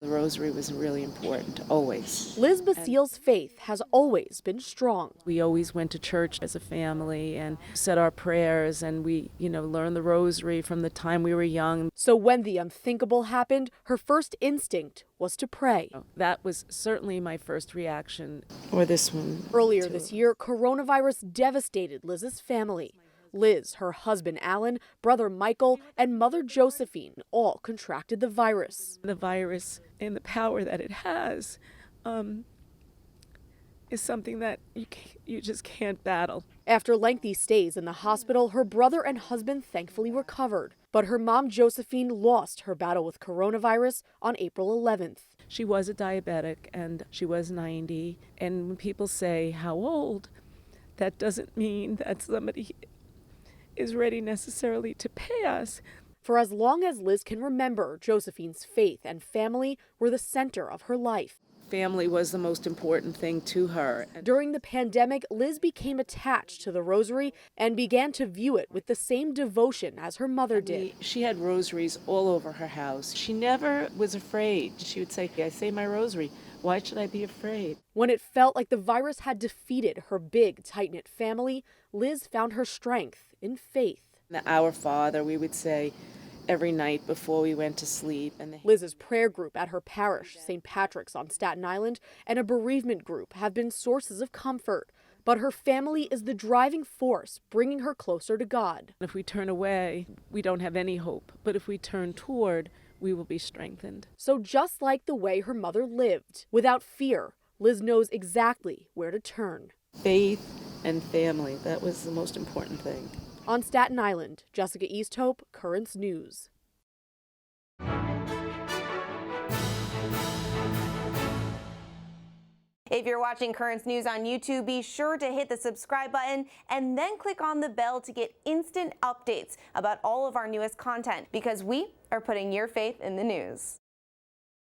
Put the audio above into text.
The Rosary was really important, always. Liz Basile's faith has always been strong. We always went to church as a family and said our prayers, and we, learned the Rosary from the time we were young. So when the unthinkable happened, her first instinct was to pray. That was certainly my first reaction. Or this one. Earlier this year, coronavirus devastated Liz's family. Liz, her husband Alan, brother Michael, and mother Josephine all contracted the virus. The virus and the power that it has is something that you just can't battle. After lengthy stays in the hospital, her brother and husband thankfully recovered. But her mom, Josephine, lost her battle with coronavirus on April 11th. She was a diabetic and she was 90. And when people say, how old? That doesn't mean that somebody is ready necessarily to pay us. For as long as Liz can remember, Josephine's faith and family were the center of her life. Family was the most important thing to her. During the pandemic, Liz became attached to the Rosary and began to view it with the same devotion as her mother did. She had rosaries all over her house. She never was afraid. She would say, I say my rosary. Why should I be afraid? When it felt like the virus had defeated her big, tight-knit family, Liz found her strength in faith. The Our Father, we would say every night before we went to sleep. Liz's prayer group at her parish, St. Patrick's on Staten Island, and a bereavement group have been sources of comfort. But her family is the driving force, bringing her closer to God. If we turn away, we don't have any hope. But if we turn toward, we will be strengthened. So just like the way her mother lived, without fear, Liz knows exactly where to turn. Faith and family, that was the most important thing. On Staten Island, Jessica Easthope, Currents News. If you're watching Currents News on YouTube, be sure to hit the subscribe button and then click on the bell to get instant updates about all of our newest content, because we are putting your faith in the news.